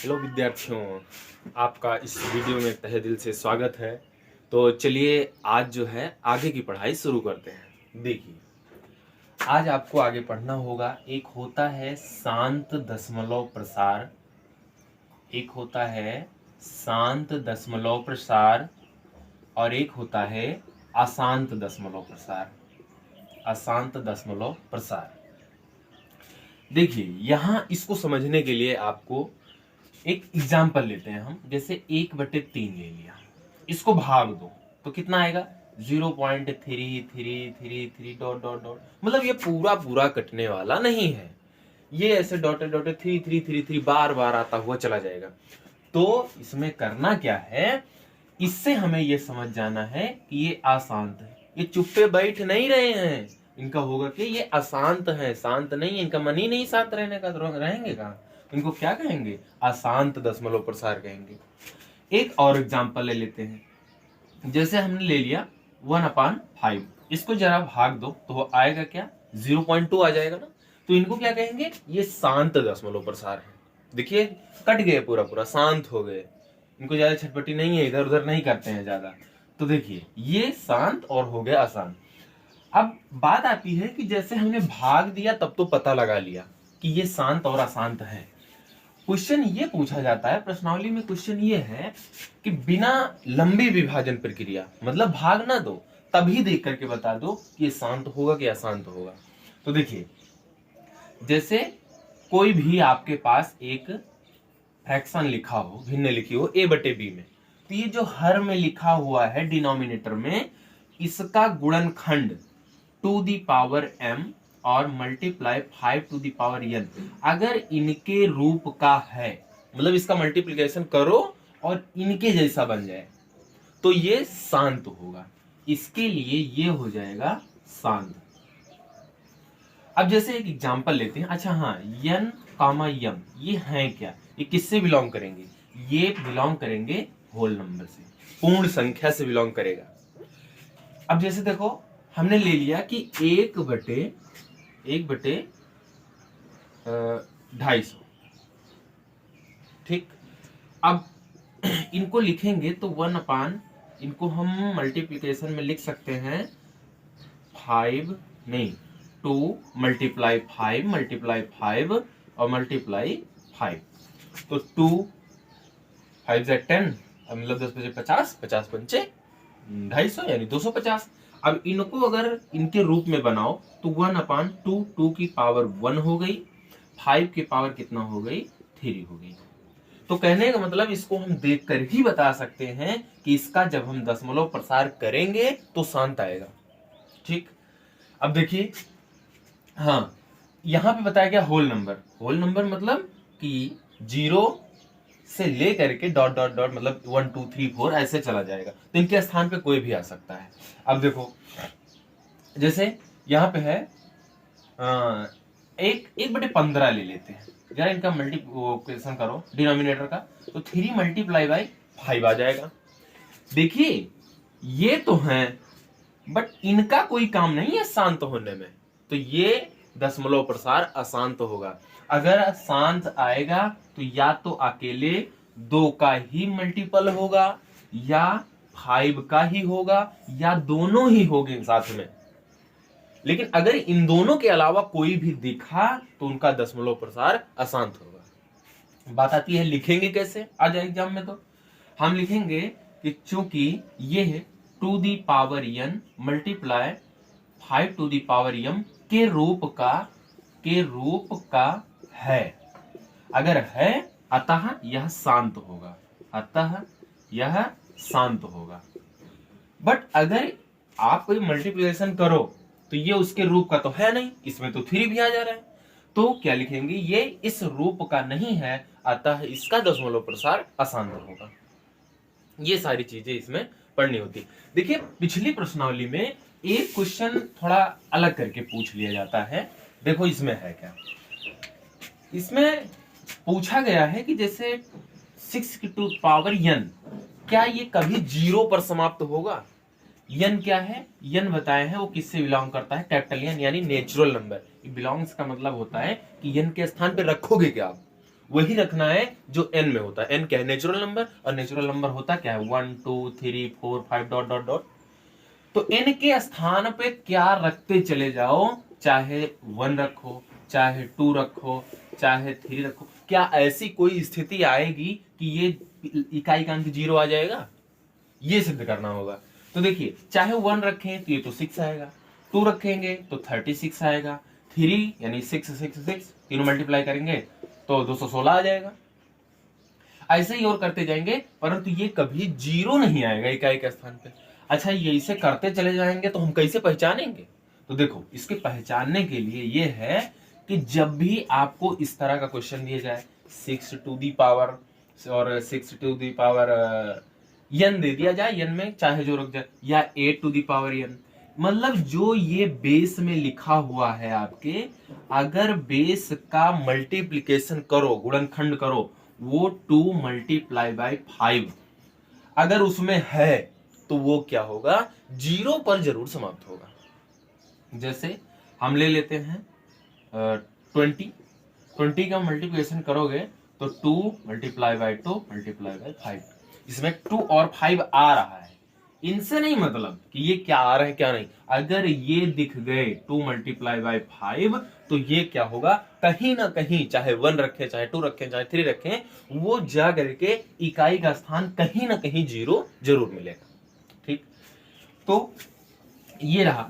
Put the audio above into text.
Hello विद्यार्थियों, आपका इस वीडियो में तहे दिल से स्वागत है। तो चलिए आज जो है आगे की पढ़ाई शुरू करते हैं। देखिए, आज आपको आगे पढ़ना होगा। एक होता है शांत दशमलव प्रसार, एक होता है शांत दशमलव प्रसार और एक होता है अशांत दशमलव प्रसार। अशांत दशमलव प्रसार। देखिए, यहाँ इसको समझने के लिए आपको एक एग्जाम्पल लेते हैं हम। जैसे 1/3 ले लिया, इसको भाग दो तो कितना आएगा? 0.3333 डॉट डॉट डॉट। मतलब ये पूरा पूरा कटने वाला नहीं है, ये ऐसे डॉट डॉट 3333 बार बार आता हुआ चला जाएगा। तो इसमें करना क्या है, इससे हमें ये समझ जाना है कि ये अशांत है। ये चुप्पे बैठ नहीं रहे हैं, इनका होगा कि ये अशांत है, शांत नहीं है। इनका मन ही नहीं शांत रहने का, तो रहेंगे कहाँ? इनको क्या कहेंगे? अशांत दशमलव प्रसार कहेंगे। एक और एग्जांपल ले लेते हैं। जैसे हमने ले लिया 1/5, इसको जरा भाग दो तो वो आएगा क्या? 0.2 आ जाएगा ना। तो इनको क्या कहेंगे? ये शांत दशमलव प्रसार है। देखिए, कट गए, पूरा पूरा शांत हो गए। इनको ज्यादा छटपटी नहीं है, इधर उधर नहीं करते हैं ज्यादा। तो देखिए, ये शांत और हो गया अशांत। अब बात आती है कि जैसे हमने भाग दिया तब तो पता लगा लिया कि ये शांत और अशांत है। क्वेश्चन ये पूछा जाता है, प्रश्नावली में क्वेश्चन ये है कि बिना लंबी विभाजन प्रक्रिया, मतलब भाग ना दो, तभी देख करके बता दो कि ये शांत होगा कि अशांत होगा। तो देखिए, जैसे कोई भी आपके पास एक फ्रैक्शन लिखा हो, भिन्न लिखी हो a/b में, तो ये जो हर में लिखा हुआ है डिनोमिनेटर में, इसका गुणनखंड 2 m और मल्टीप्लाई 5 n अगर इनके रूप का है, मतलब इसका मल्टीप्लिकेशन करो और इनके जैसा बन जाए, तो ये शांत होगा। इसके लिए ये हो जाएगा शांत। अब जैसे एक एग्जांपल लेते हैं। अच्छा हाँ, n, m ये हैं क्या? ये किससे बिलोंग करेंगे? ये बिलोंग करेंगे होल नंबर से, पूर्ण संख्या से बिलोंग करेगा। अब जैसे देखो, हमने ले लिया कि 1/250, ठीक। अब इनको लिखेंगे तो 1 इनको हम मल्टीप्लिकेशन में लिख सकते हैं 5 नहीं 2 मल्टीप्लाई 5 और मल्टीप्लाई 5। तो 2 5 10, मतलब 10 × 50, 50 × 5 250 यानी 250। अब इनको अगर इनके रूप में बनाओ तो 1/2, 2 की पावर 1 हो गई, 5 की पावर कितना हो गई? 3 हो गई। तो कहने का मतलब, इसको हम देख कर ही बता सकते हैं कि इसका जब हम दशमलव प्रसार करेंगे तो शांत आएगा, ठीक। अब देखिए, हाँ, यहां पे बताया गया होल नंबर। होल नंबर मतलब कि 0 से लेकर के डॉट डॉट डॉट, मतलब 1 2 3 4 ऐसे चला जाएगा। तो इनके स्थान पे कोई भी आ सकता है। अब देखो, जैसे यहाँ पे है 1/15 ले लेते हैं जरा। इनका मल्टीप्लिकेशन करो डिनोमिनेटर का, तो 3 × 5 आ जाएगा। देखिए, ये तो हैं, बट इनका कोई काम नहीं है शांत होने में, तो ये दशमलव प्रसार अशांत होगा। अगर शांत आएगा तो या तो अकेले 2 का ही मल्टीपल होगा, या 5 का ही होगा, या दोनों ही होंगे साथ में। लेकिन अगर इन दोनों के अलावा कोई भी दिखा तो उनका दशमलव प्रसार अशांत होगा। बात आती है लिखेंगे कैसे आ जाए एग्जाम में। तो हम लिखेंगे कि चूंकि ये है 2n मल्टीप्लाई 5 के रूप का है। अगर है, अतः यह शांत होगा, अतः यह शांत होगा। बट अगर आप कोई मल्टीप्लिकेशन करो तो ये उसके रूप का तो है नहीं, इसमें तो 3 भी आ जा रहा है। तो क्या लिखेंगे? ये इस रूप का नहीं है, अतः इसका दशमलव प्रसार अशांत होगा। ये सारी चीजें इसमें पढ़नी होती। देखिए, पिछली प्रश्नावली में एक क्वेश्चन थोड़ा अलग करके पूछ लिया जाता है। देखो इसमें है क्या, इसमें पूछा गया है कि जैसे 6n, क्या ये कभी 0 पर समाप्त होगा? यन क्या है? यन बताए हैं वो किससे बिलोंग करता है? कैपिटल यन यानी नेचुरल नंबर। बिलोंग्स का मतलब होता है कि यन के स्थान पे रखोगे क्या आप। वही रखना है जो n में होता है। n क्या है? नेचुरल नंबर, और नेचुरल नंबर होता क्या है? 1 2 3 4 5 डॉट डॉट डॉट। तो n के स्थान पे क्या रखते चले जाओ, चाहे 1 रखो, चाहे 2 रखो, चाहे 3 रखो, क्या ऐसी कोई स्थिति आएगी कि ये इकाई का अंक 0 आ जाएगा? ये सिद्ध करना होगा। तो देखिए, चाहे 1 रखें तो ये तो 6 आएगा, 2 रखेंगे तो 36 आएगा, 3 यानी 6 6 6 तीनों मल्टीप्लाई करेंगे तो 216 आ जाएगा। ऐसे ही और करते जाएंगे, परंतु ये कभी 0 नहीं आएगा इकाई के स्थान पे। अच्छा, ये इसे करते चले जाएंगे तो हम कैसे पहचानेंगे? तो देखो, इसके पहचानने के लिए ये है कि जब भी आपको इस तरह का क्वेश्चन दिया जाए, 6 टू दी पावर और 6 टू दी पावर n दे दिया जाए, n में चाहे जो रख जाए, या 8 टू दी पावर n, मतलब जो ये बेस में लिखा हुआ है आपके, अगर बेस का मल्टीप्लीकेशन करो, गुणनखंड करो, वो 2 मल्टीप्लाई बाई 5 अगर उसमें है तो वो क्या होगा? 0 पर जरूर समाप्त होगा। जैसे हम ले लेते हैं 20 का मल्टीप्लिकेशन करोगे तो 2 मल्टीप्लाई बाई 2 मल्टीप्लाई बाई 5, इसमें 2 और 5 आ रहा है, इनसे नहीं मतलब कि ये क्या आ रहा है क्या नहीं। अगर ये दिख गए 2 मल्टीप्लाई बाई 5 तो ये क्या होगा? कहीं ना कहीं, चाहे 1 रखें, चाहे 2 रखें, चाहे 3 रखें, वो जा करके इकाई का स्थान कहीं ना कहीं 0 जरूर मिलेगा। ठीक, तो ये रहा